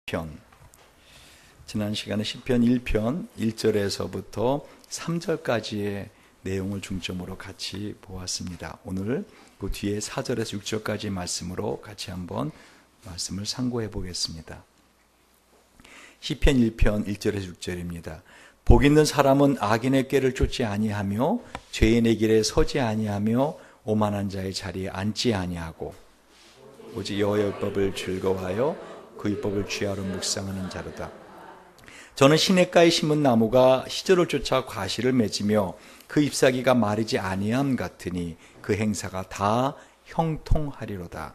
편. 지난 시간에 시편 1편 1절에서부터 3절까지의 내용을 중점으로 같이 보았습니다. 오늘 그 뒤에 4절에서 6절까지 말씀으로 같이 한번 말씀을 상고해 보겠습니다. 시편 1편 1절에서 6절입니다. 복 있는 사람은 악인의 꾀를 쫓지 아니하며 죄인의 길에 서지 아니하며 오만한 자의 자리에 앉지 아니하고 오직 여호와의 율법을 즐거워하여 그 율법을 주야로 묵상하는 자로다. 저는 시냇가에 심은 나무가 시절을 쫓아 과실을 맺으며 그 잎사귀가 마르지 아니함 같으니 그 행사가 다 형통하리로다.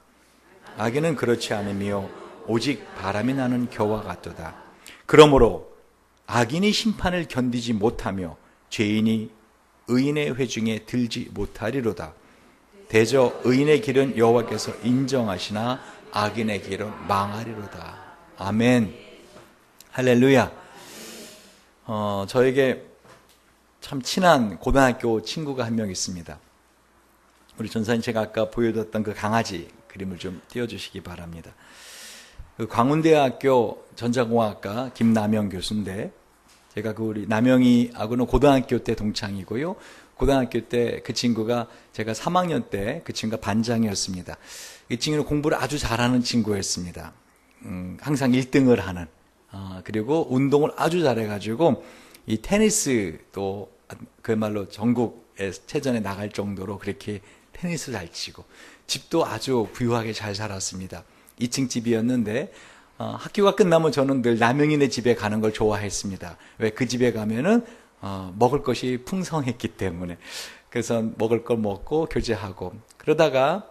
악인은 그렇지 않으며 오직 바람이 나는 겨와 같도다. 그러므로 악인이 심판을 견디지 못하며 죄인이 의인의 회중에 들지 못하리로다. 대저 의인의 길은 여호와께서 인정하시나 악인의 길은 망하리로다. 아멘. 할렐루야. 저에게 참 친한 고등학교 친구가 한 명 있습니다. 우리 전사님 제가 아까 보여줬던 그 강아지 그림을 좀 띄워주시기 바랍니다. 그 광운대학교 전자공학과 김남영 교수인데, 제가 그 우리 남영이하고는 고등학교 때 동창이고요. 고등학교 때 그 친구가 제가 3학년 때 그 친구가 반장이었습니다. 이 친구는 공부를 아주 잘하는 친구였습니다. 항상 1등을 하는. 그리고 운동을 아주 잘해가지고 이 테니스도 그야말로 전국에 체전에 나갈 정도로 그렇게 테니스 잘 치고, 집도 아주 부유하게 잘 살았습니다. 2층 집이었는데 학교가 끝나면 저는 늘 남영이네 집에 가는 걸 좋아했습니다. 왜? 그 집에 가면은 먹을 것이 풍성했기 때문에. 그래서 먹을 걸 먹고 교제하고 그러다가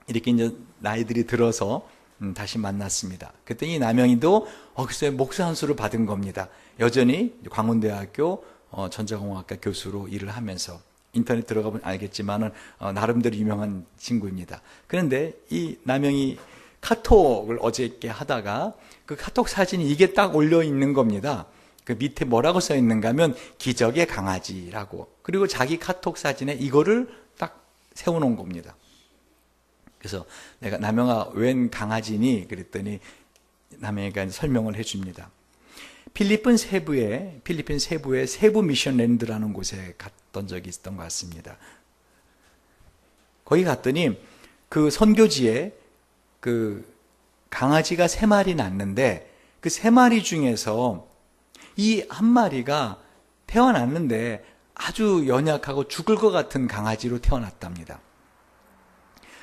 이렇게 이제 나이들이 들어서 다시 만났습니다. 그랬더니 남영이도 글쎄 목사 한 수를 받은 겁니다. 여전히 광운대학교 전자공학과 교수로 일을 하면서, 인터넷 들어가보면 알겠지만은 나름대로 유명한 친구입니다. 그런데 이 남영이 카톡을 어저께 하다가 그 카톡 사진이 이게 딱 올려 있는 겁니다. 그 밑에 뭐라고 써 있는가 하면 기적의 강아지라고. 그리고 자기 카톡 사진에 이거를 딱 세워놓은 겁니다. 그래서 내가 남영아 웬 강아지니? 그랬더니 남영이가 설명을 해줍니다. 필리핀 세부의 세부 미션랜드라는 곳에 갔던 적이 있었던 것 같습니다. 거기 갔더니 그 선교지에 그 강아지가 3마리 낳는데, 그 3마리 중에서 이 한 마리가 태어났는데 아주 연약하고 죽을 것 같은 강아지로 태어났답니다.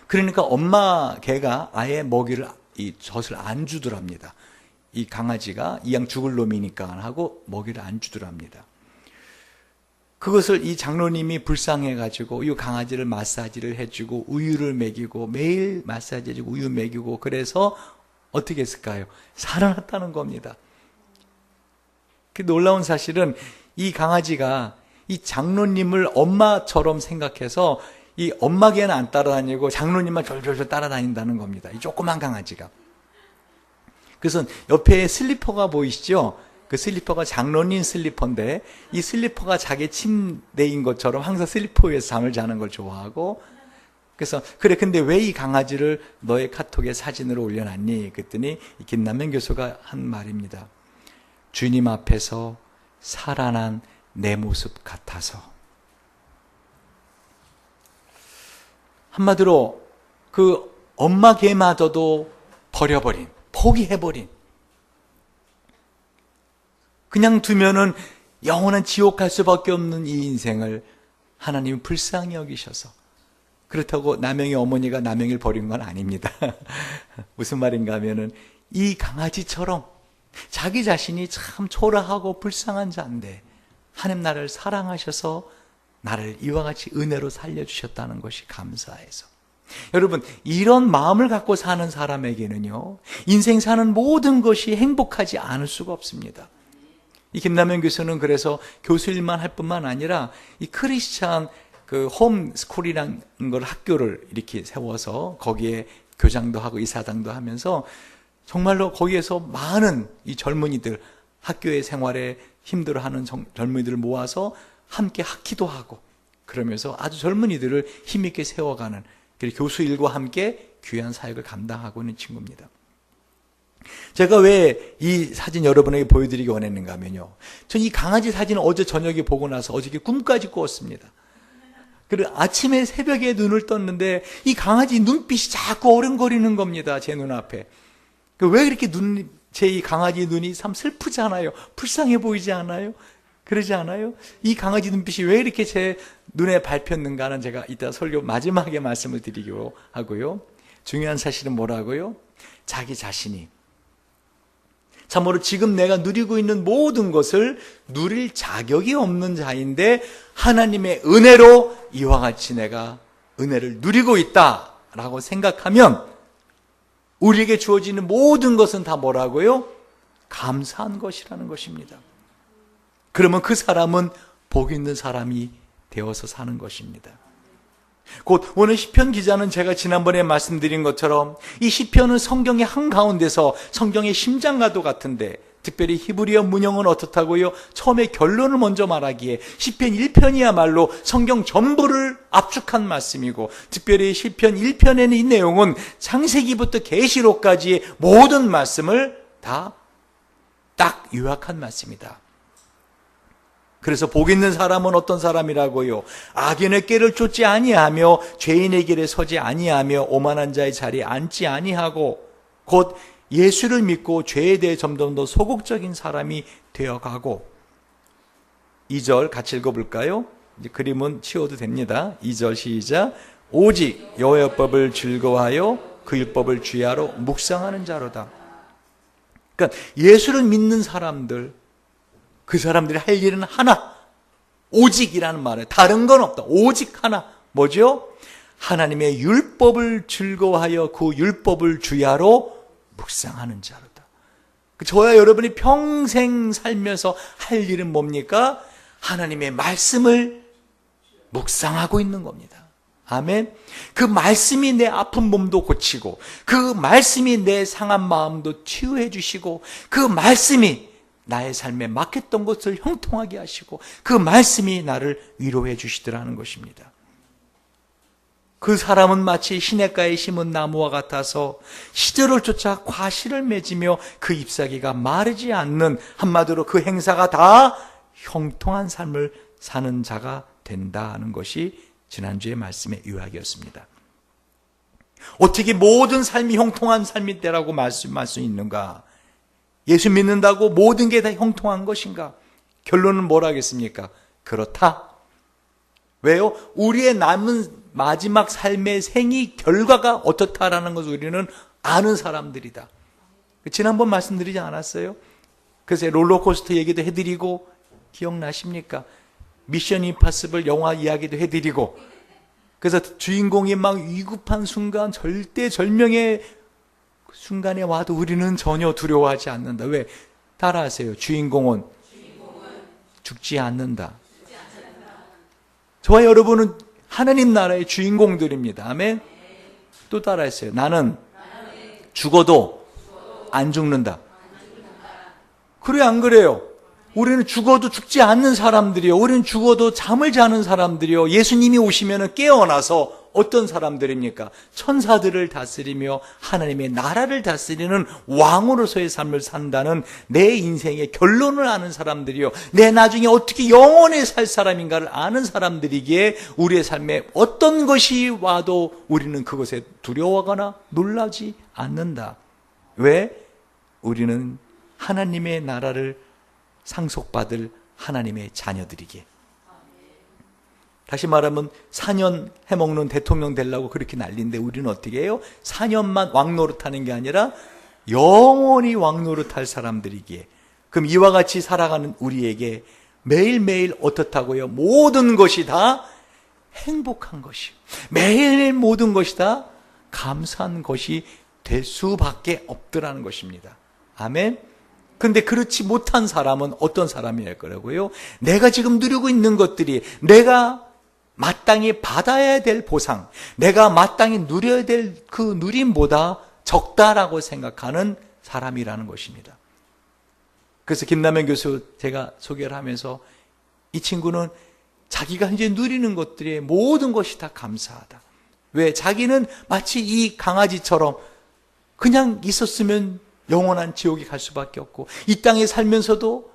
그러니까 엄마 개가 아예 먹이를, 이 젖을 안 주더랍니다. 이 강아지가 이양 죽을 놈이니까 하고 먹이를 안 주더랍니다. 그것을 이 장로님이 불쌍해가지고 이 강아지를 마사지를 해주고 우유를 먹이고, 매일 마사지 해주고 우유 먹이고, 그래서 어떻게 했을까요? 살아났다는 겁니다. 그 놀라운 사실은 이 강아지가 이 장로님을 엄마처럼 생각해서 이 엄마 개는 안 따라다니고 장로님만 졸졸졸 따라다닌다는 겁니다. 이 조그만 강아지가. 그래서 옆에 슬리퍼가 보이시죠? 그 슬리퍼가 장로님 슬리퍼인데, 이 슬리퍼가 자기 침대인 것처럼 항상 슬리퍼 위에서 잠을 자는 걸 좋아하고, 그래서 그래 근데 왜 이 강아지를 너의 카톡에 사진으로 올려놨니? 그랬더니 김남명 교수가 한 말입니다. 주님 앞에서 살아난 내 모습 같아서. 한마디로 그 엄마 개마저도 버려버린, 포기해버린, 그냥 두면은 영원한 지옥 갈 수밖에 없는 이 인생을 하나님은 불쌍히 여기셔서, 그렇다고 남영이 어머니가 남영이를 버린 건 아닙니다. 무슨 말인가 하면은 이 강아지처럼 자기 자신이 참 초라하고 불쌍한 자인데 하나님 나를 사랑하셔서 나를 이와 같이 은혜로 살려주셨다는 것이 감사해서. 여러분, 이런 마음을 갖고 사는 사람에게는요, 인생 사는 모든 것이 행복하지 않을 수가 없습니다. 이 김남현 교수는 그래서 교수 일만 할 뿐만 아니라 이 크리스찬 그 홈스쿨이라는 걸, 학교를 이렇게 세워서 거기에 교장도 하고 이사장도 하면서 정말로 거기에서 많은 이 젊은이들, 학교의 생활에 힘들어하는 젊은이들을 모아서 함께 학기도 하고, 그러면서 아주 젊은이들을 힘있게 세워가는 교수 일과 함께 귀한 사역을 감당하고 있는 친구입니다. 제가 왜 이 사진 여러분에게 보여드리기 원했는가 하면요, 전 이 강아지 사진을 어제 저녁에 보고 나서 어저께 꿈까지 꾸었습니다. 그리고 아침에 새벽에 눈을 떴는데 이 강아지 눈빛이 자꾸 어른거리는 겁니다. 제 눈앞에. 왜 이렇게 제 이 강아지 눈이 참 슬프지 않아요? 불쌍해 보이지 않아요? 그러지 않아요? 이 강아지 눈빛이 왜 이렇게 제 눈에 밟혔는가는 제가 이따 설교 마지막에 말씀을 드리기로 하고요. 중요한 사실은 뭐라고요? 자기 자신이 참으로 지금 내가 누리고 있는 모든 것을 누릴 자격이 없는 자인데 하나님의 은혜로 이와 같이 내가 은혜를 누리고 있다라고 생각하면 우리에게 주어지는 모든 것은 다 뭐라고요? 감사한 것이라는 것입니다. 그러면 그 사람은 복 있는 사람이 되어서 사는 것입니다. 곧 오늘 시편 기자는 제가 지난번에 말씀드린 것처럼 이 시편은 성경의 한가운데서 성경의 심장과도 같은데, 특별히 히브리어 문형은 어떻다고요? 처음에 결론을 먼저 말하기에 시편 1편이야말로 성경 전부를 압축한 말씀이고, 특별히 시편 1편에는 이 내용은 창세기부터 계시록까지의 모든 말씀을 다 딱 요약한 말씀이다. 그래서 복 있는 사람은 어떤 사람이라고요? 악인의 꾀를 쫓지 아니하며 죄인의 길에 서지 아니하며 오만한 자의 자리에 앉지 아니하고 곧 예수를 믿고 죄에 대해 점점 더 소극적인 사람이 되어가고. 2절 같이 읽어볼까요? 이제 그림은 치워도 됩니다. 2절 시작. 오직 여호와의 법을 즐거워하여 그 율법을 주야로 묵상하는 자로다. 그러니까 예수를 믿는 사람들, 그 사람들이 할 일은 하나, 오직이라는 말에 다른 건 없다. 오직 하나. 뭐죠? 하나님의 율법을 즐거워하여 그 율법을 주야로 묵상하는 자로다. 저와 여러분이 평생 살면서 할 일은 뭡니까? 하나님의 말씀을 묵상하고 있는 겁니다. 아멘. 그 말씀이 내 아픈 몸도 고치고, 그 말씀이 내 상한 마음도 치유해 주시고, 그 말씀이 나의 삶에 막혔던 것을 형통하게 하시고, 그 말씀이 나를 위로해 주시더라는 것입니다. 그 사람은 마치 시냇가에 심은 나무와 같아서 시절을 쫓아 과실을 맺으며 그 잎사귀가 마르지 않는, 한마디로 그 행사가 다 형통한 삶을 사는 자가 된다는 것이 지난주의 말씀의 요약이었습니다. 어떻게 모든 삶이 형통한 삶이 되라고 말씀할 수 있는가? 예수 믿는다고 모든 게 다 형통한 것인가? 결론은 뭐라 하겠습니까? 그렇다. 왜요? 우리의 남은 마지막 삶의 생이 결과가 어떻다라는 것을 우리는 아는 사람들이다. 지난번 말씀드리지 않았어요? 그래서 롤러코스터 얘기도 해드리고, 기억나십니까? 미션 임파서블 영화 이야기도 해드리고, 그래서 주인공이 막 위급한 순간, 절대절명의 순간에 와도 우리는 전혀 두려워하지 않는다. 왜? 따라하세요. 주인공은 죽지 않는다. 저와 여러분은 하나님 나라의 주인공들입니다. 아멘. 또 따라했어요. 나는 죽어도 안 죽는다. 그래 안 그래요? 우리는 죽어도 죽지 않는 사람들이요. 우리는 죽어도 잠을 자는 사람들이요. 예수님이 오시면 깨어나서 어떤 사람들입니까? 천사들을 다스리며 하나님의 나라를 다스리는 왕으로서의 삶을 산다는 내 인생의 결론을 아는 사람들이요. 내 나중에 어떻게 영원히 살 사람인가를 아는 사람들이기에 우리의 삶에 어떤 것이 와도 우리는 그것에 두려워하거나 놀라지 않는다. 왜? 우리는 하나님의 나라를 상속받을 하나님의 자녀들이기에. 다시 말하면 4년 해먹는 대통령 되려고 그렇게 난리인데 우리는 어떻게 해요? 4년만 왕노릇하는 게 아니라 영원히 왕노릇할 사람들이기에. 그럼 이와 같이 살아가는 우리에게 매일매일 어떻다고요? 모든 것이 다 행복한 것이, 매일매일 모든 것이 다 감사한 것이 될 수밖에 없더라는 것입니다. 아멘. 근데 그렇지 못한 사람은 어떤 사람이 거라고요? 내가 지금 누리고 있는 것들이 내가 마땅히 받아야 될 보상, 내가 마땅히 누려야 될 그 누림보다 적다라고 생각하는 사람이라는 것입니다. 그래서 김남현 교수 제가 소개를 하면서 이 친구는 자기가 현재 누리는 것들의 모든 것이 다 감사하다. 왜? 자기는 마치 이 강아지처럼 그냥 있었으면 영원한 지옥에 갈 수밖에 없고, 이 땅에 살면서도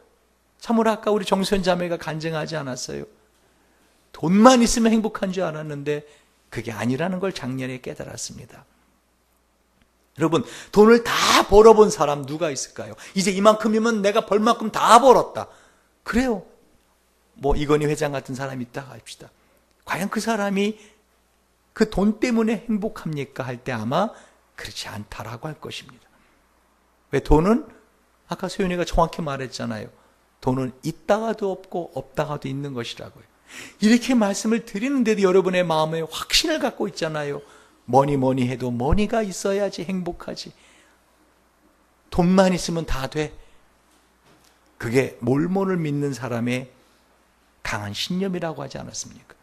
참으로 아까 우리 정수현 자매가 간증하지 않았어요? 돈만 있으면 행복한 줄 알았는데 그게 아니라는 걸 작년에 깨달았습니다. 여러분, 돈을 다 벌어본 사람 누가 있을까요? 이제 이만큼이면 내가 벌 만큼 다 벌었다. 그래요. 뭐 이건희 회장 같은 사람이 있다고 합시다. 과연 그 사람이 그 돈 때문에 행복합니까? 할 때 아마 그렇지 않다라고 할 것입니다. 왜? 돈은 아까 소연이가 정확히 말했잖아요. 돈은 있다가도 없고 없다가도 있는 것이라고요. 이렇게 말씀을 드리는데도 여러분의 마음에 확신을 갖고 있잖아요. 뭐니 해도 머니가 있어야지 행복하지. 돈만 있으면 다 돼. 그게 몰몬을 믿는 사람의 강한 신념이라고 하지 않았습니까?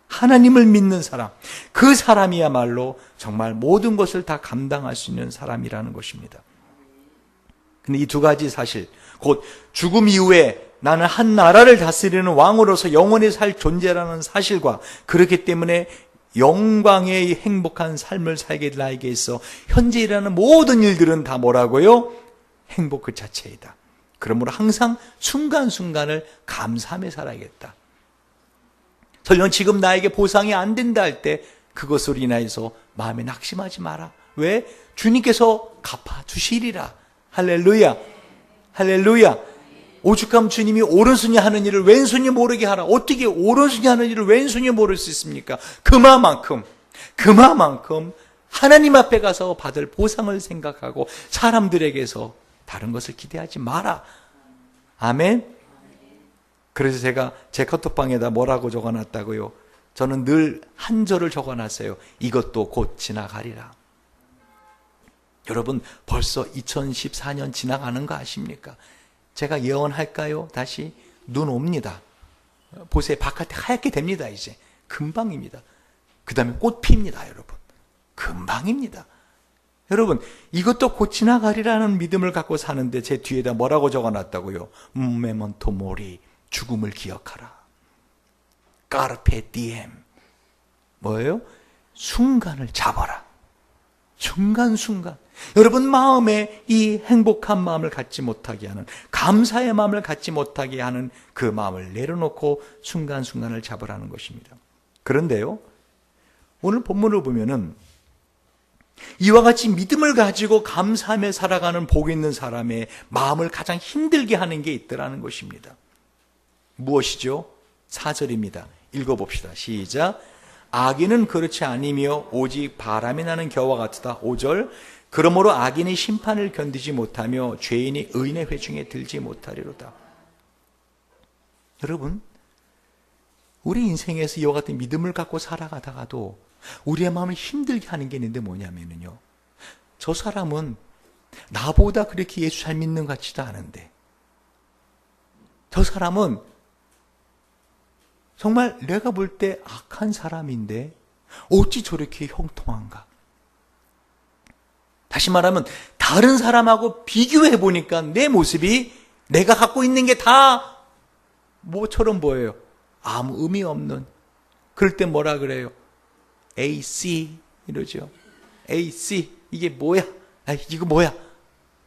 하나님을 믿는 사람, 그 사람이야말로 정말 모든 것을 다 감당할 수 있는 사람이라는 것입니다. 근데 이 두 가지 사실, 곧 죽음 이후에 나는 한 나라를 다스리는 왕으로서 영원히 살 존재라는 사실과, 그렇기 때문에 영광의 행복한 삶을 살게 될 나에게 있어 현재 일하는 모든 일들은 다 뭐라고요? 행복 그 자체이다. 그러므로 항상 순간순간을 감사하며 살아야겠다. 설령 지금 나에게 보상이 안 된다 할 때 그것으로 인하여서 마음에 낙심하지 마라. 왜? 주님께서 갚아주시리라. 할렐루야. 할렐루야. 오죽하면 주님이 오른손이 하는 일을 왼손이 모르게 하라. 어떻게 오른손이 하는 일을 왼손이 모를 수 있습니까? 그만큼 하나님 앞에 가서 받을 보상을 생각하고 사람들에게서 다른 것을 기대하지 마라. 아멘. 그래서 제가 제 카톡방에다 뭐라고 적어놨다고요? 저는 늘 한 절을 적어놨어요. 이것도 곧 지나가리라. 여러분, 벌써 2014년 지나가는 거 아십니까? 제가 예언할까요? 다시 눈 옵니다. 보세요. 바깥에 하얗게 됩니다. 이제 금방입니다. 그 다음에 꽃 핍니다. 여러분, 금방입니다. 여러분, 이것도 곧 지나가리라는 믿음을 갖고 사는데 제 뒤에다 뭐라고 적어놨다고요? 메몬토 모리, 죽음을 기억하라. 까르페 디엠, 뭐예요? 순간을 잡아라. 순간순간. 여러분 마음에 이 행복한 마음을 갖지 못하게 하는, 감사의 마음을 갖지 못하게 하는 그 마음을 내려놓고 순간순간을 잡으라는 것입니다. 그런데요, 오늘 본문을 보면은 이와 같이 믿음을 가지고 감사하며 살아가는 복 있는 사람의 마음을 가장 힘들게 하는 게 있더라는 것입니다. 무엇이죠? 4절입니다. 읽어봅시다. 시작. 악인은 그렇지 아니며 오직 바람이 나는 겨와 같으다. 5절. 그러므로 악인이 심판을 견디지 못하며 죄인이 의인의 회중에 들지 못하리로다. 여러분, 우리 인생에서 이와 같은 믿음을 갖고 살아가다가도 우리의 마음을 힘들게 하는 게 있는데 뭐냐면요, 저 사람은 나보다 그렇게 예수 잘 믿는 것 같지도 않은데, 저 사람은 정말 내가 볼 때 악한 사람인데 어찌 저렇게 형통한가? 다시 말하면 다른 사람하고 비교해 보니까 내 모습이 내가 갖고 있는 게 다 뭐처럼 보여요. 아무 의미 없는. 그럴 때 뭐라 그래요? AC 이러죠. AC, 이게 뭐야? 아, 이거 뭐야?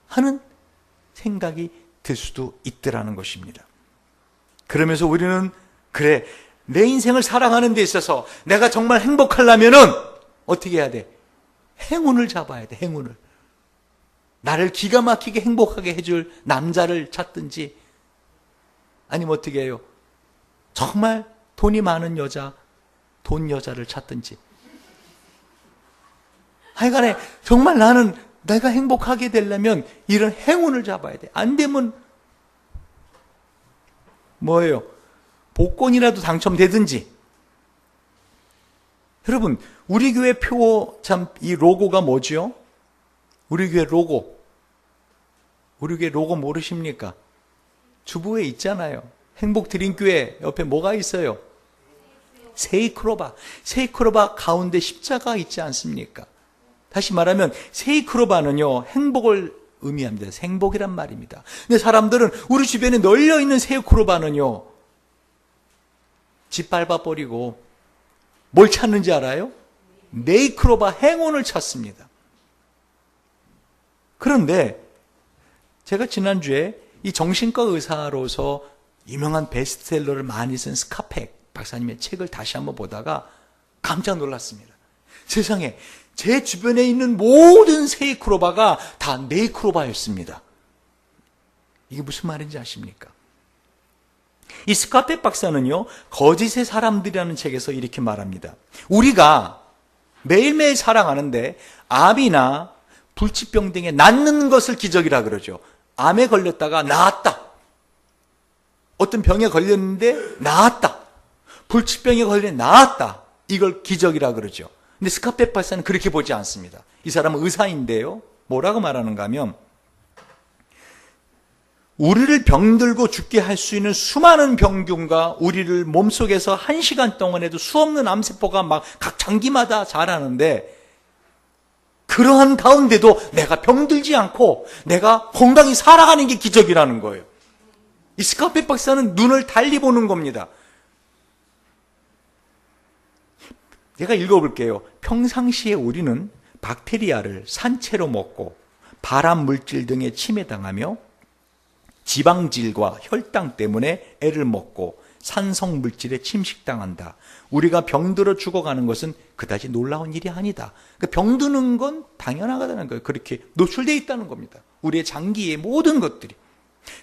하는 생각이 들 수도 있더라는 것입니다. 그러면서 우리는 그래, 내 인생을 살아가는 데 있어서 내가 정말 행복하려면은 어떻게 해야 돼? 행운을 잡아야 돼. 행운을. 나를 기가 막히게 행복하게 해줄 남자를 찾든지, 아니면 어떻게 해요? 정말 돈이 많은 여자, 돈 여자를 찾든지. 하여간에 정말 나는 내가 행복하게 되려면 이런 행운을 잡아야 돼. 안 되면 뭐예요? 복권이라도 당첨되든지. 여러분, 우리 교회 표, 참, 이 로고가 뭐죠? 우리 교회 로고. 우리 교회 로고 모르십니까? 주부에 있잖아요. 행복드림교회 옆에 뭐가 있어요? 세이크로바. 세이크로바 가운데 십자가 있지 않습니까? 다시 말하면 세이크로바는요, 행복을 의미합니다. 행복이란 말입니다. 근데 사람들은 우리 주변에 널려있는 세이크로바는요, 집 밟아버리고 뭘 찾는지 알아요? 네이크로바, 행운을 찾습니다. 그런데 제가 지난주에 이 정신과 의사로서 유명한 베스트셀러를 많이 쓴 스카펙 박사님의 책을 다시 한번 보다가 깜짝 놀랐습니다. 세상에 제 주변에 있는 모든 세이크로바가 다 네이크로바였습니다. 이게 무슨 말인지 아십니까? 이 스카펙 박사는요, 거짓의 사람들이라는 책에서 이렇게 말합니다. 우리가 매일매일 살아가는데 암이나 불치병 등에 낫는 것을 기적이라 그러죠. 암에 걸렸다가 나았다. 어떤 병에 걸렸는데 나았다. 불치병에 걸렸는데 나았다. 이걸 기적이라 그러죠. 근데 스카펙 박사는 그렇게 보지 않습니다. 이 사람은 의사인데요. 뭐라고 말하는가 하면 우리를 병들고 죽게 할 수 있는 수많은 병균과 우리를 몸속에서 1시간 동안에도 수없는 암세포가 막 각 장기마다 자라는데 그러한 가운데도 내가 병들지 않고 내가 건강히 살아가는 게 기적이라는 거예요. 이 스카펙 박사는 눈을 달리 보는 겁니다. 제가 읽어볼게요. 평상시에 우리는 박테리아를 산채로 먹고 발암 물질 등에 침해당하며 지방질과 혈당 때문에 애를 먹고 산성 물질에 침식당한다. 우리가 병들어 죽어가는 것은 그다지 놀라운 일이 아니다. 그러니까 병드는 건 당연하다는 거예요. 그렇게 노출되어 있다는 겁니다. 우리의 장기의 모든 것들이.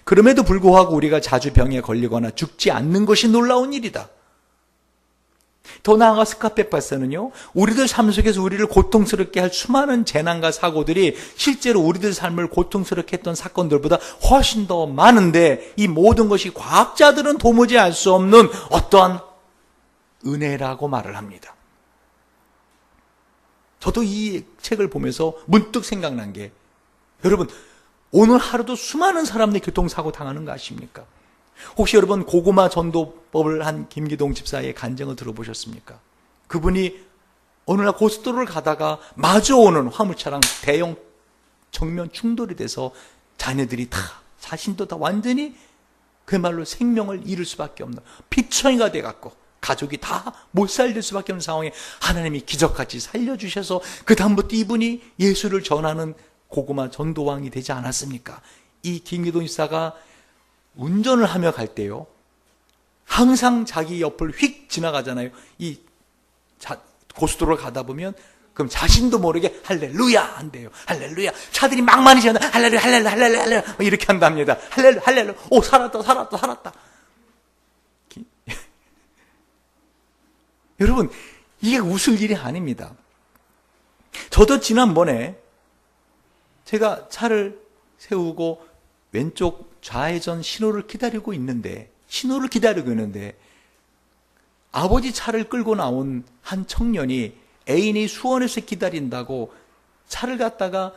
그럼에도 불구하고 우리가 자주 병에 걸리거나 죽지 않는 것이 놀라운 일이다. 더 나아가 스카펙 박사는요, 우리들 삶 속에서 우리를 고통스럽게 할 수많은 재난과 사고들이 실제로 우리들 삶을 고통스럽게 했던 사건들보다 훨씬 더 많은데 이 모든 것이 과학자들은 도무지 알 수 없는 어떠한 은혜라고 말을 합니다. 저도 이 책을 보면서 문득 생각난 게, 여러분 오늘 하루도 수많은 사람들이 교통사고 당하는 거 아십니까? 혹시 여러분 고구마 전도법을 한 김기동 집사의 간증을 들어보셨습니까? 그분이 어느 날 고속도로를 가다가 마주오는 화물차랑 대형 정면 충돌이 돼서 자녀들이 다, 자신도 다 완전히 그야말로 생명을 잃을 수밖에 없는 피청이가 돼갖고 가족이 다 못 살릴 수밖에 없는 상황에 하나님이 기적같이 살려주셔서 그 다음부터 이분이 예수를 전하는 고구마 전도왕이 되지 않았습니까? 이 김기동 집사가 운전을 하며 갈 때요, 항상 자기 옆을 휙 지나가잖아요. 이 고속도로를 가다 보면 그럼 자신도 모르게 할렐루야 한대요. 할렐루야. 차들이 막 많이 지나가 할렐루야 할렐루야 할렐루야 할렐루야 이렇게 한답니다. 할렐루야 할렐루야. 오, 살았다 살았다 살았다. 여러분, 이게 웃을 일이 아닙니다. 저도 지난번에 제가 차를 세우고 왼쪽 좌회전 신호를 기다리고 있는데 아버지 차를 끌고 나온 한 청년이 애인이 수원에서 기다린다고 차를 갖다가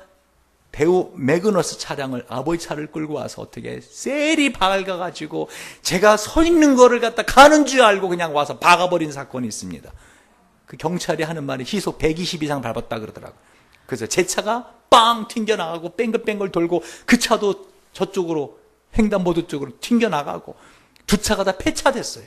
대우 매그너스 차량을 아버지 차를 끌고 와서 어떻게 셀이 박아가지고 제가 서 있는 거를 갖다 가는 줄 알고 그냥 와서 박아버린 사건이 있습니다. 그 경찰이 하는 말이 시속 120 이상 밟았다 그러더라고요. 그래서 제 차가 빵 튕겨나가고 뺑글뺑글 돌고 그 차도 저쪽으로 횡단보도 쪽으로 튕겨나가고 두 차가 다 폐차됐어요.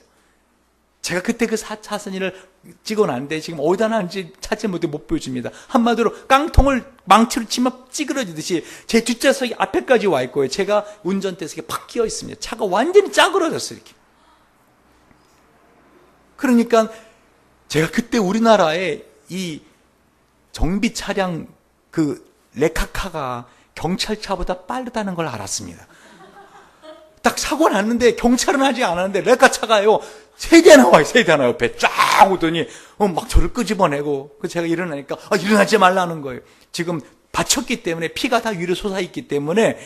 제가 그때 그 사진을 찍어놨는데 지금 어디다 놨는지 찾지 못해 못 보여줍니다. 한마디로 깡통을 망치로 치면 찌그러지듯이 제 뒷좌석이 앞에까지 와 있고요. 제가 운전대석에 팍 끼어 있습니다. 차가 완전히 짜그러졌어요. 이렇게. 그러니까 제가 그때 우리나라에 이 정비 차량 그 레카카가 경찰차보다 빠르다는 걸 알았습니다. 딱 사고 났는데 경찰은 하지 않았는데 레카차가요 3대나 와요. 3대나 옆에 쫙 오더니 막 저를 끄집어내고 제가 일어나니까 일어나지 말라는 거예요. 지금 다쳤기 때문에 피가 다 위로 솟아있기 때문에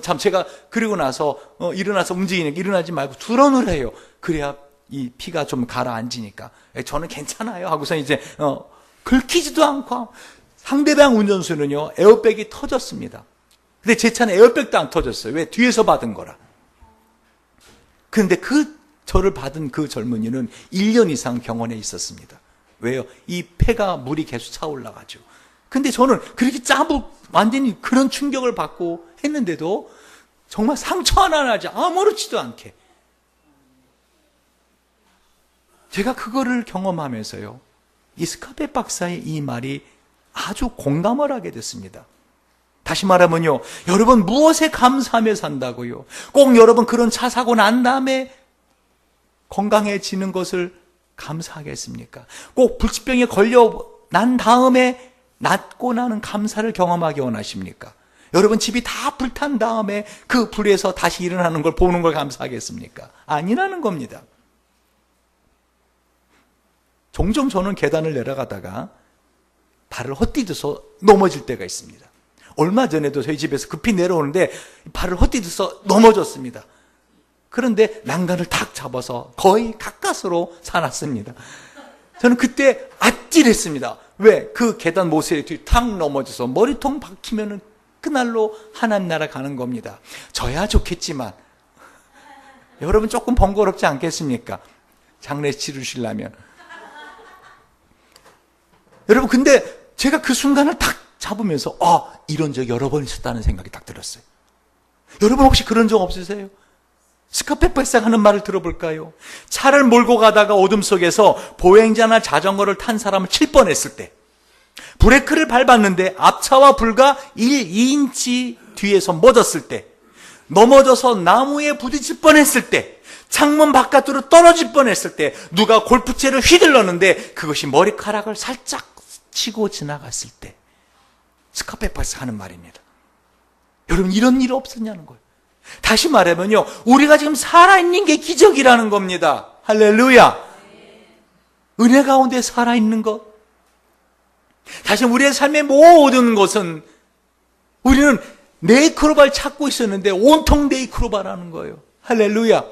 참 제가 그리고 나서 일어나서 움직이니까 일어나지 말고 드러누래요. 그래야 이 피가 좀 가라앉으니까 저는 괜찮아요 하고서 이제 긁히지도 않고 상대방 운전수는요 에어백이 터졌습니다. 근데 제 차는 에어백도 안 터졌어요. 왜? 뒤에서 받은 거라. 그런데 저를 받은 그 젊은이는 1년 이상 병원에 있었습니다. 왜요? 이 폐가 물이 계속 차올라가지고. 근데 저는 그렇게 완전히 그런 충격을 받고 했는데도 정말 상처 하나 나지 아무렇지도 않게. 제가 그거를 경험하면서요, 이 스카펙 박사의 이 말이 아주 공감을 하게 됐습니다. 다시 말하면요, 여러분 무엇에 감사하며 산다고요? 꼭 여러분 그런 차 사고 난 다음에 건강해지는 것을 감사하겠습니까? 꼭 불치병에 걸려 난 다음에 낫고 나는 감사를 경험하기 원하십니까? 여러분 집이 다 불탄 다음에 그 불에서 다시 일어나는 걸 보는 걸 감사하겠습니까? 아니라는 겁니다. 종종 저는 계단을 내려가다가 발을 헛디뎌서 넘어질 때가 있습니다. 얼마 전에도 저희 집에서 급히 내려오는데 발을 헛디뎌서 넘어졌습니다. 그런데 난간을 탁 잡아서 거의 가까스로 사놨습니다. 저는 그때 아찔했습니다. 왜? 그 계단 모서리 뒤 탁 넘어져서 머리통 박히면은 그날로 하나님 나라 가는 겁니다. 저야 좋겠지만 여러분 조금 번거롭지 않겠습니까? 장례 치르시려면. 여러분 근데 제가 그 순간을 탁 잡으면서 이런 적 여러 번 있었다는 생각이 딱 들었어요. 여러분 혹시 그런 적 없으세요? 스카펫 발사가 하는 말을 들어볼까요? 차를 몰고 가다가 어둠 속에서 보행자나 자전거를 탄 사람을 칠 뻔했을 때, 브레이크를 밟았는데 앞차와 불과 2인치 뒤에서 멎었을 때, 넘어져서 나무에 부딪힐 뻔했을 때, 창문 바깥으로 떨어질 뻔했을 때, 누가 골프채를 휘둘렀는데 그것이 머리카락을 살짝 치고 지나갔을 때, 스카펫 발사하는 말입니다. 여러분 이런 일 없었냐는 거예요. 다시 말하면요, 우리가 지금 살아있는 게 기적이라는 겁니다. 할렐루야. 은혜 가운데 살아있는 것. 다시 우리의 삶의 모든 것은, 우리는 네이크로바를 찾고 있었는데 온통 네이크로바라는 거예요. 할렐루야.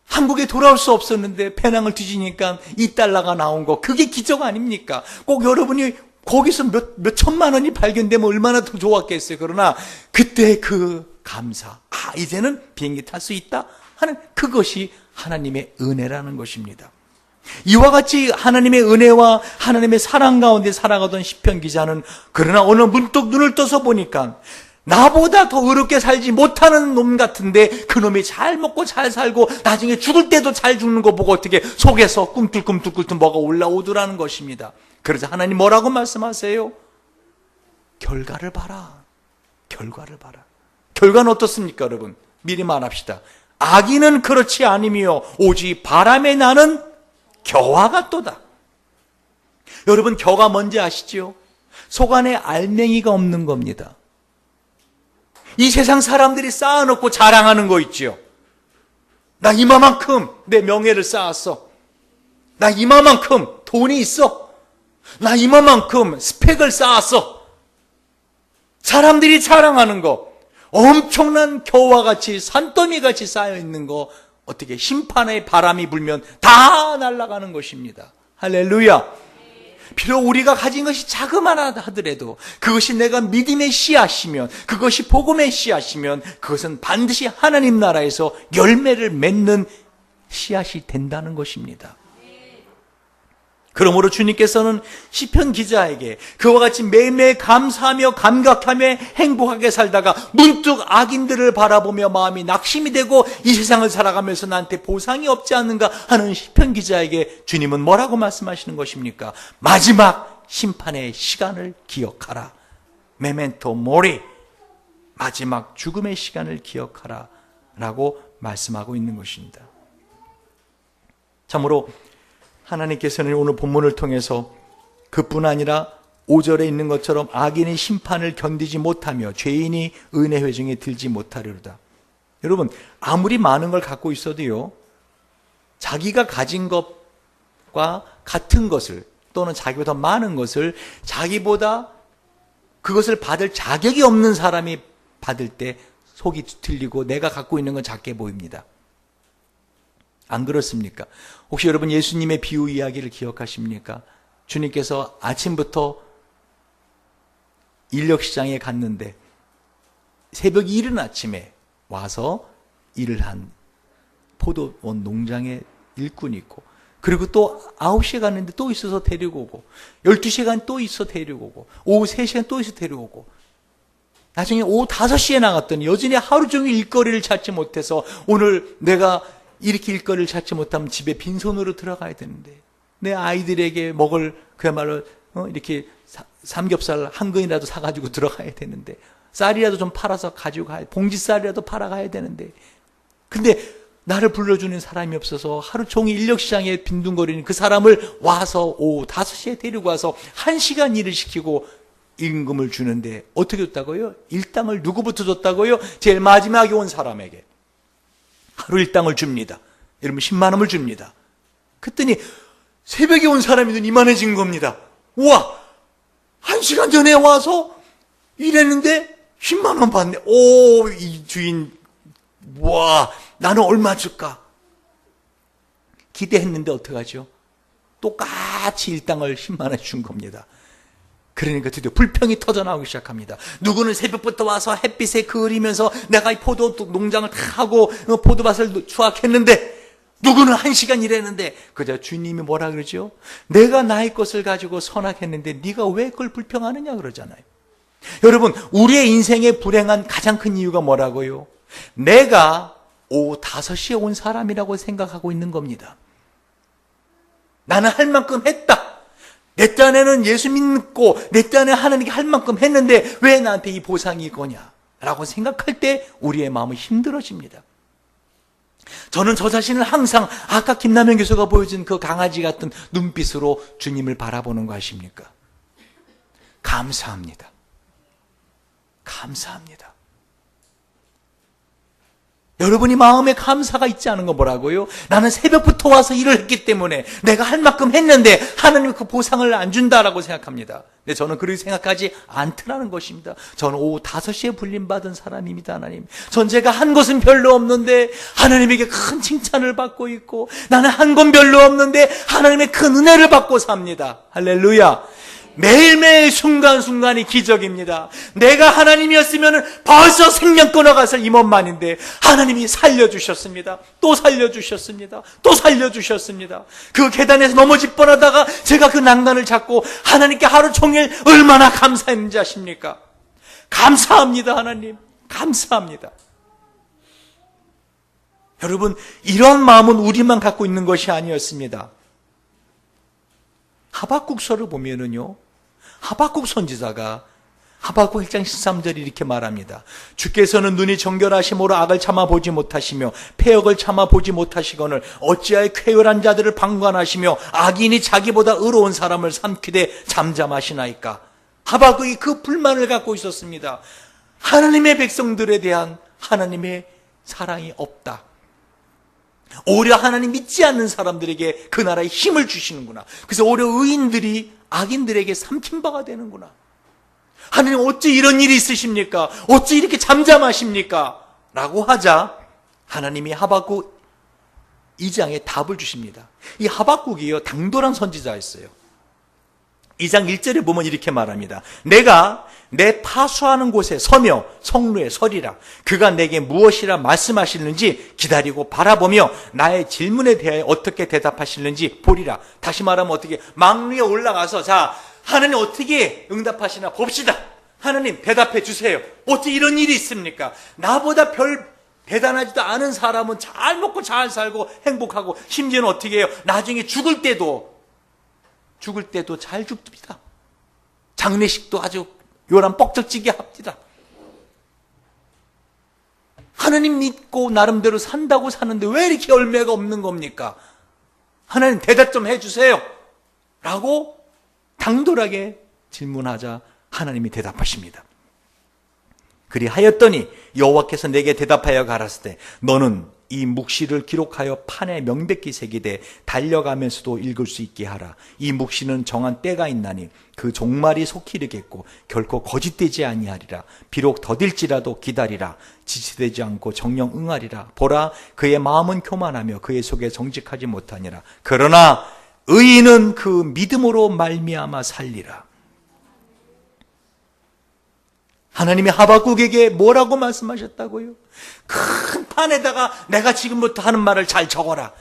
한국에 돌아올 수 없었는데 배낭을 뒤지니까 $2가 나온 거, 그게 기적 아닙니까? 꼭 여러분이 거기서 몇 천만 원이 발견되면 얼마나 더 좋았겠어요. 그러나 그때 그 감사, 이제는 비행기 탈 수 있다 하는 그것이 하나님의 은혜라는 것입니다. 이와 같이 하나님의 은혜와 하나님의 사랑 가운데 살아가던 시편 기자는, 그러나 어느 문득 눈을 떠서 보니까 나보다 더 의롭게 살지 못하는 놈 같은데 그 놈이 잘 먹고 잘 살고 나중에 죽을 때도 잘 죽는 거 보고 어떻게 속에서 꿈틀꿈틀꿈틀 뭐가 올라오더라는 것입니다. 그래서 하나님 뭐라고 말씀하세요? 결과를 봐라. 결과를 봐라. 결과는 어떻습니까, 여러분? 미리 말합시다. 악인은 그렇지 아니며 오직 바람에 나는 겨와 같도다. 여러분 겨가 뭔지 아시죠? 속 안에 알맹이가 없는 겁니다. 이 세상 사람들이 쌓아놓고 자랑하는 거 있죠. 나 이마만큼 내 명예를 쌓았어. 나 이마만큼 돈이 있어. 나 이마만큼 스펙을 쌓았어. 사람들이 자랑하는 거, 엄청난 겨와 같이 산더미 같이 쌓여있는 거, 어떻게 심판의 바람이 불면 다 날아가는 것입니다. 할렐루야. 비록 우리가 가진 것이 자그마하다 하더라도 그것이 내가 믿음의 씨앗이면, 그것이 복음의 씨앗이면 그것은 반드시 하나님 나라에서 열매를 맺는 씨앗이 된다는 것입니다. 그러므로 주님께서는 시편 기자에게 그와 같이 매일매일 감사하며 감격하며 행복하게 살다가 문득 악인들을 바라보며 마음이 낙심이 되고 이 세상을 살아가면서 나한테 보상이 없지 않는가 하는 시편 기자에게 주님은 뭐라고 말씀하시는 것입니까? 마지막 심판의 시간을 기억하라. 메멘토 모리. 마지막 죽음의 시간을 기억하라 라고 말씀하고 있는 것입니다. 참으로 하나님께서는 오늘 본문을 통해서 그뿐 아니라 5절에 있는 것처럼 악인의 심판을 견디지 못하며 죄인이 은혜 회중에 들지 못하리로다. 여러분 아무리 많은 걸 갖고 있어도요, 자기가 가진 것과 같은 것을 또는 자기보다 많은 것을 자기보다 그것을 받을 자격이 없는 사람이 받을 때 속이 틀리고 내가 갖고 있는 건 작게 보입니다. 안 그렇습니까? 혹시 여러분 예수님의 비유 이야기를 기억하십니까? 주님께서 아침부터 인력시장에 갔는데 새벽 이른 아침에 와서 일을 한 포도원 농장에 일꾼이 있고, 그리고 또 9시에 갔는데 또 있어서 데리고 오고, 12시간 또 있어 데리고 오고, 오후 3시간 또 있어 데리고 오고, 나중에 오후 5시에 나갔더니 여전히 하루 종일 일거리를 찾지 못해서 오늘 내가 이렇게 일거리를 찾지 못하면 집에 빈손으로 들어가야 되는데 내 아이들에게 먹을 그야말로 이렇게 삼겹살 한 근이라도 사가지고 들어가야 되는데, 쌀이라도 좀 팔아서 가지고 가야, 봉지쌀이라도 팔아가야 되는데, 근데 나를 불러주는 사람이 없어서 하루 종일 인력시장에 빈둥거리는 그 사람을 와서 오후 5시에 데리고 와서 1시간 일을 시키고 임금을 주는데 어떻게 줬다고요? 일당을 누구부터 줬다고요? 제일 마지막에 온 사람에게 하루 일당을 줍니다. 여러분 10만 원을 줍니다. 그랬더니 새벽에 온 사람이 눈 이만해진 겁니다. 우와! 1시간 전에 와서 일했는데 10만 원 받네. 오, 이 주인, 와, 나는 얼마 줄까? 기대했는데 어떡하죠? 똑같이 일당을 10만 원 준 겁니다. 그러니까 드디어 불평이 터져나오기 시작합니다. 누구는 새벽부터 와서 햇빛에 그을이면서 내가 이 포도 농장을 다 하고 포도밭을 추악했는데, 누구는 1시간 일했는데, 그저 주님이 뭐라 그러죠? 내가 나의 것을 가지고 선악했는데 네가 왜 그걸 불평하느냐 그러잖아요. 여러분, 우리의 인생에 불행한 가장 큰 이유가 뭐라고요? 내가 오후 5시에 온 사람이라고 생각하고 있는 겁니다. 나는 할 만큼 했다. 내 딴에는 예수 믿고 내 딴에 하나님께 할 만큼 했는데 왜 나한테 이 보상이 이거냐 라고 생각할 때 우리의 마음은 힘들어집니다. 저는 저 자신을 항상 아까 김남현 교수가 보여준 그 강아지 같은 눈빛으로 주님을 바라보는 거 아십니까? 감사합니다. 감사합니다. 여러분이 마음에 감사가 있지 않은 거 뭐라고요? 나는 새벽부터 와서 일을 했기 때문에 내가 할 만큼 했는데 하나님이 그 보상을 안 준다라고 생각합니다. 근데 저는 그렇게 생각하지 않더라는 것입니다. 저는 오후 5시에 불림받은 사람입니다. 하나님, 전 제가 한 것은 별로 없는데 하나님에게 큰 칭찬을 받고 있고, 나는 한 건 별로 없는데 하나님의 큰 은혜를 받고 삽니다. 할렐루야. 매일매일 순간순간이 기적입니다. 내가 하나님이었으면 벌써 생명 끊어갔을 임원만인데 하나님이 살려주셨습니다. 또 살려주셨습니다. 또 살려주셨습니다. 그 계단에서 넘어질 뻔하다가 제가 그 난간을 잡고 하나님께 하루 종일 얼마나 감사했는지 아십니까? 감사합니다. 하나님, 감사합니다. 여러분, 이런 마음은 우리만 갖고 있는 것이 아니었습니다. 하박국서를 보면은요, 하박국 선지자가 하박국 1장 13절에 이렇게 말합니다. 주께서는 눈이 정결하심으로 악을 참아보지 못하시며 패역을 참아보지 못하시거늘 어찌하여 쾌활한 자들을 방관하시며 악인이 자기보다 의로운 사람을 삼키되 잠잠하시나이까. 하박국이 그 불만을 갖고 있었습니다. 하나님의 백성들에 대한 하나님의 사랑이 없다. 오히려 하나님 믿지 않는 사람들에게 그 나라에 힘을 주시는구나. 그래서 오히려 의인들이 악인들에게 삼킨 바가 되는구나. 하나님, 어찌 이런 일이 있으십니까? 어찌 이렇게 잠잠하십니까? 라고 하자 하나님이 하박국 2장에 답을 주십니다. 이 하박국이요, 당돌한 선지자였어요. 2장 1절에 보면 이렇게 말합니다. 내가 내 파수하는 곳에 서며 성루에 서리라. 그가 내게 무엇이라 말씀하시는지 기다리고 바라보며 나의 질문에 대하여 어떻게 대답하시는지 보리라. 다시 말하면 어떻게, 망 위에 올라가서 자, 하나님 어떻게 응답하시나 봅시다. 하나님 대답해 주세요. 어떻게 이런 일이 있습니까? 나보다 별 대단하지도 않은 사람은 잘 먹고 잘 살고 행복하고, 심지어는 어떻게 해요? 나중에 죽을 때도 잘 죽습니다. 장례식도 아주 요란 뻑적지게 합니다. 하나님 믿고 나름대로 산다고 사는데 왜 이렇게 열매가 없는 겁니까? 하나님 대답 좀 해주세요 라고 당돌하게 질문하자 하나님이 대답하십니다. 그리하였더니 여호와께서 내게 대답하여 가라사대 때 너는 이 묵시를 기록하여 판에 명백히 새기되 달려가면서도 읽을 수 있게 하라. 이 묵시는 정한 때가 있나니 그 종말이 속히 이르겠고 결코 거짓되지 아니하리라. 비록 더딜지라도 기다리라. 지체되지 않고 정령 응하리라. 보라, 그의 마음은 교만하며 그의 속에 정직하지 못하니라. 그러나 의인은 그 믿음으로 말미암아 살리라. 하나님이 하박국에게 뭐라고 말씀하셨다고요? 큰 판에다가 내가 지금부터 하는 말을 잘 적어라.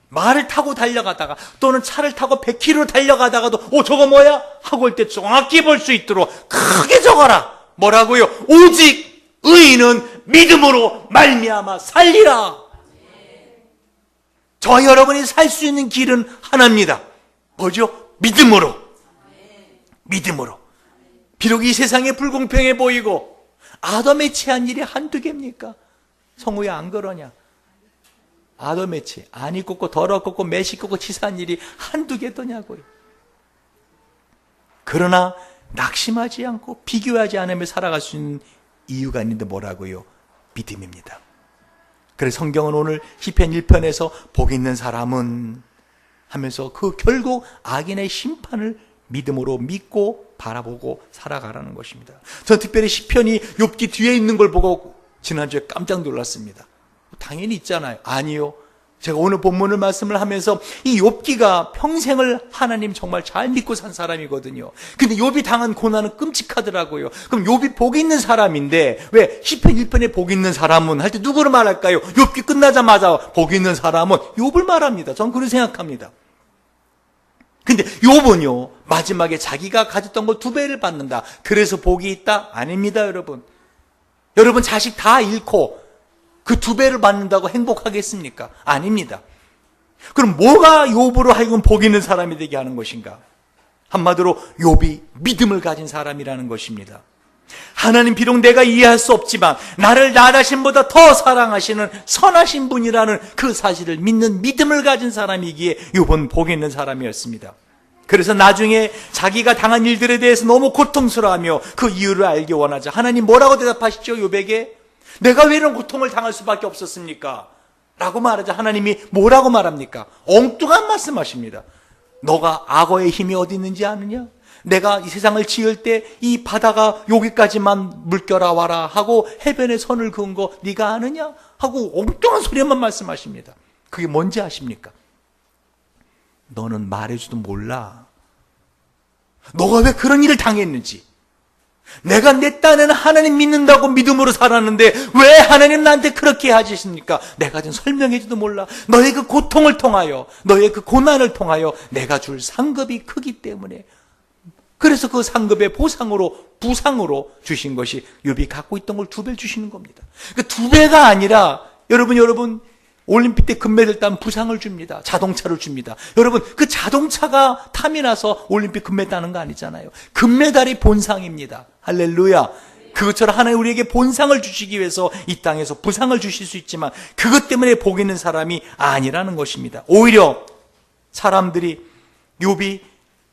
말을 타고 달려가다가 또는 차를 타고 100km 달려가다가도 저거 뭐야? 하고 올 때 정확히 볼 수 있도록 크게 적어라. 뭐라고요? 오직 의인은 믿음으로 말미암아 살리라. 저와 여러분이 살 수 있는 길은 하나입니다. 뭐죠? 믿음으로. 믿음으로. 비록 이 세상에 불공평해 보이고 아담의 취한 일이 한두 개입니까? 성우야 안 그러냐? 아담의 취, 안이 꽂고 더럽고 매시 꽂고 치사한 일이 한두 개더냐고요. 그러나 낙심하지 않고 비교하지 않으며 살아갈 수 있는 이유가 있는데 뭐라고요? 믿음입니다. 그래서 성경은 오늘 시편 1편에서 복 있는 사람은 하면서 그 결국 악인의 심판을 믿음으로 믿고 바라보고 살아가라는 것입니다. 저는 특별히 시편이 욥기 뒤에 있는 걸 보고 지난주에 깜짝 놀랐습니다. 당연히 있잖아요. 아니요. 제가 오늘 본문을 말씀을 하면서 이 욥기가 평생을 하나님 정말 잘 믿고 산 사람이거든요. 근데 욥이 당한 고난은 끔찍하더라고요. 그럼 욥이 복 있는 사람인데 왜 시편 1편에 복 있는 사람은 할 때 누구를 말할까요? 욥기 끝나자마자 복 있는 사람은 욥을 말합니다. 저는 그렇게 생각합니다. 근데 욥은요 마지막에 자기가 가졌던 걸 2배를 받는다. 그래서 복이 있다? 아닙니다, 여러분. 여러분 자식 다 잃고 그 2배를 받는다고 행복하겠습니까? 아닙니다. 그럼 뭐가 욥으로 하여금 복 있는 사람이 되게 하는 것인가? 한마디로 욥이 믿음을 가진 사람이라는 것입니다. 하나님 비록 내가 이해할 수 없지만 나를 나 자신보다 더 사랑하시는 선하신 분이라는 그 사실을 믿는 믿음을 가진 사람이기에 욥은 복 있는 사람이었습니다. 그래서 나중에 자기가 당한 일들에 대해서 너무 고통스러워하며 그 이유를 알기 원하자 하나님 뭐라고 대답하시죠? 욥에게 내가 왜 이런 고통을 당할 수밖에 없었습니까? 라고 말하자 하나님이 뭐라고 말합니까? 엉뚱한 말씀하십니다. 너가 악어의 힘이 어디 있는지 아느냐? 내가 이 세상을 지을 때 이 바다가 여기까지만 물결아 와라 하고 해변에 선을 그은 거 네가 아느냐? 하고 엉뚱한 소리만 말씀하십니다. 그게 뭔지 아십니까? 너는 말해줘도 몰라. 너가 왜 그런 일을 당했는지. 내가 내 딴에는 하나님 믿는다고 믿음으로 살았는데 왜 하나님 나한테 그렇게 하시십니까? 내가 좀 설명해줘도 몰라. 너의 그 고통을 통하여 너의 그 고난을 통하여 내가 줄 상급이 크기 때문에 그래서 그 상급의 부상으로 주신 것이 욥이 갖고 있던 걸 2배 주시는 겁니다. 그 2배가 아니라 여러분 올림픽 때 금메달 따면 부상을 줍니다. 자동차를 줍니다. 여러분 그 자동차가 탐이 나서 올림픽 금메달 따는 거 아니잖아요. 금메달이 본상입니다. 할렐루야. 그것처럼 하나님 우리에게 본상을 주시기 위해서 이 땅에서 부상을 주실 수 있지만 그것 때문에 복 있는 사람이 아니라는 것입니다. 오히려 사람들이 욥이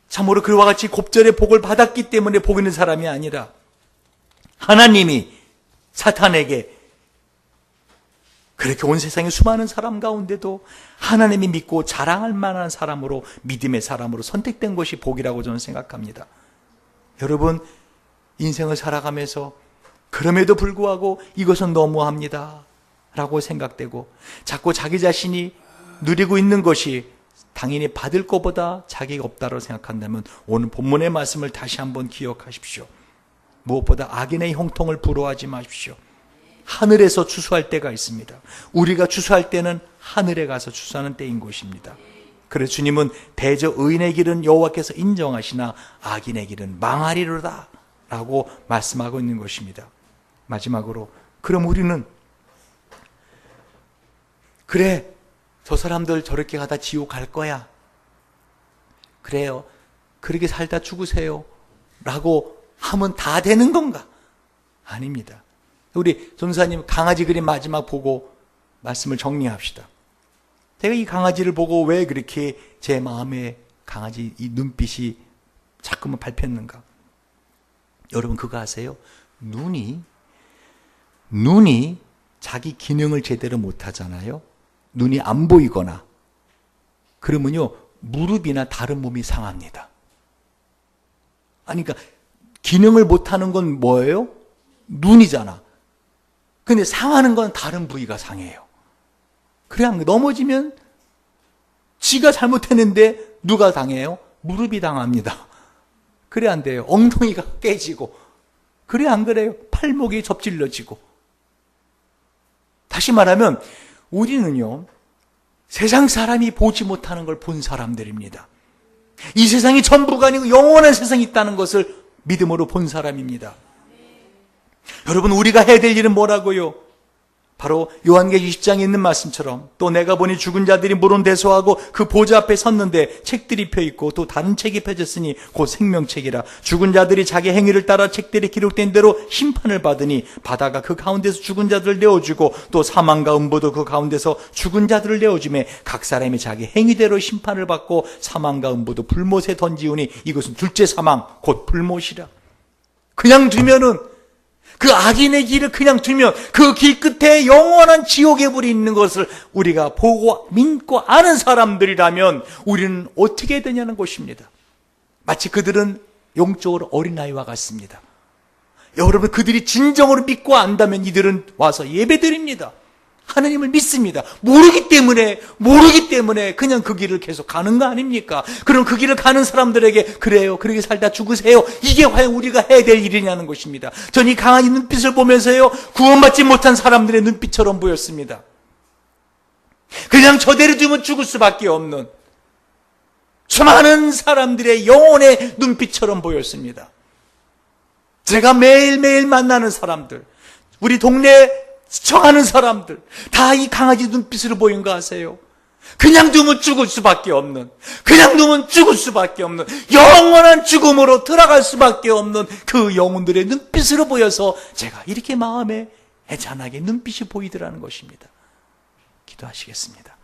참으로 그와 같이 곱절의 복을 받았기 때문에 복 있는 사람이 아니라 하나님이 사탄에게 그렇게 온 세상의 수많은 사람 가운데도 하나님이 믿고 자랑할 만한 사람으로 믿음의 사람으로 선택된 것이 복이라고 저는 생각합니다. 여러분 인생을 살아가면서 그럼에도 불구하고 이것은 너무합니다 라고 생각되고 자꾸 자기 자신이 누리고 있는 것이 당연히 받을 것보다 자기가 없다고 생각한다면 오늘 본문의 말씀을 다시 한번 기억하십시오. 무엇보다 악인의 형통을 부러워하지 마십시오. 하늘에서 추수할 때가 있습니다. 우리가 추수할 때는 하늘에 가서 추수하는 때인 것입니다. 그래서 주님은 대저 의인의 길은 여호와께서 인정하시나 악인의 길은 망하리로다 라고 말씀하고 있는 것입니다. 마지막으로 그럼 우리는 그래 저 사람들 저렇게 가다 지옥 갈 거야. 그래요. 그렇게 살다 죽으세요. 라고 하면 다 되는 건가? 아닙니다. 우리 전사님 강아지 그림 마지막 보고 말씀을 정리합시다. 제가 이 강아지를 보고 왜 그렇게 제 마음에 강아지 이 눈빛이 자꾸만 밟혔는가? 여러분 그거 아세요? 눈이 자기 기능을 제대로 못하잖아요. 눈이 안 보이거나 그러면요 무릎이나 다른 몸이 상합니다. 아니 그러니까 기능을 못하는 건 뭐예요? 눈이잖아. 근데 상하는 건 다른 부위가 상해요. 그래 넘어지면 지가 잘못했는데 누가 당해요? 무릎이 당합니다. 그래 안 돼요. 엉덩이가 깨지고 그래 안 그래요? 팔목이 접질러지고. 다시 말하면 우리는요 세상 사람이 보지 못하는 걸 본 사람들입니다. 이 세상이 전부가 아니고 영원한 세상이 있다는 것을 믿음으로 본 사람입니다. 여러분 우리가 해야 될 일은 뭐라고요? 바로 요한계시록 10장에 있는 말씀처럼 또 내가 보니 죽은 자들이 물론대소하고 그 보좌 앞에 섰는데 책들이 펴있고 또 다른 책이 펴졌으니 곧 생명책이라. 죽은 자들이 자기 행위를 따라 책들이 기록된 대로 심판을 받으니 바다가 그 가운데서 죽은 자들을 내어주고 또 사망과 음부도 그 가운데서 죽은 자들을 내어주매 각 사람이 자기 행위대로 심판을 받고 사망과 음부도 불못에 던지우니 이것은 둘째 사망 곧 불못이라. 그냥 두면은 그 악인의 길을 그냥 두면 그 길 끝에 영원한 지옥의 불이 있는 것을 우리가 보고 믿고 아는 사람들이라면 우리는 어떻게 되냐는 것입니다. 마치 그들은 영적으로 어린아이와 같습니다. 여러분, 그들이 진정으로 믿고 안다면 이들은 와서 예배드립니다. 하나님을 믿습니다. 모르기 때문에 그냥 그 길을 계속 가는 거 아닙니까? 그럼 그 길을 가는 사람들에게 그래요, 그렇게 살다 죽으세요, 이게 과연 우리가 해야 될 일이냐는 것입니다. 전 이 강한 눈빛을 보면서요, 구원받지 못한 사람들의 눈빛처럼 보였습니다. 그냥 저대로 두면 죽을 수밖에 없는 수많은 사람들의 영혼의 눈빛처럼 보였습니다. 제가 매일매일 만나는 사람들, 우리 동네 스쳐가는 사람들 다 이 강아지 눈빛으로 보인 거 아세요? 그냥 두면 죽을 수밖에 없는, 그냥 두면 죽을 수밖에 없는, 영원한 죽음으로 들어갈 수밖에 없는 그 영혼들의 눈빛으로 보여서 제가 이렇게 마음에 애잔하게 눈빛이 보이더라는 것입니다. 기도하시겠습니다.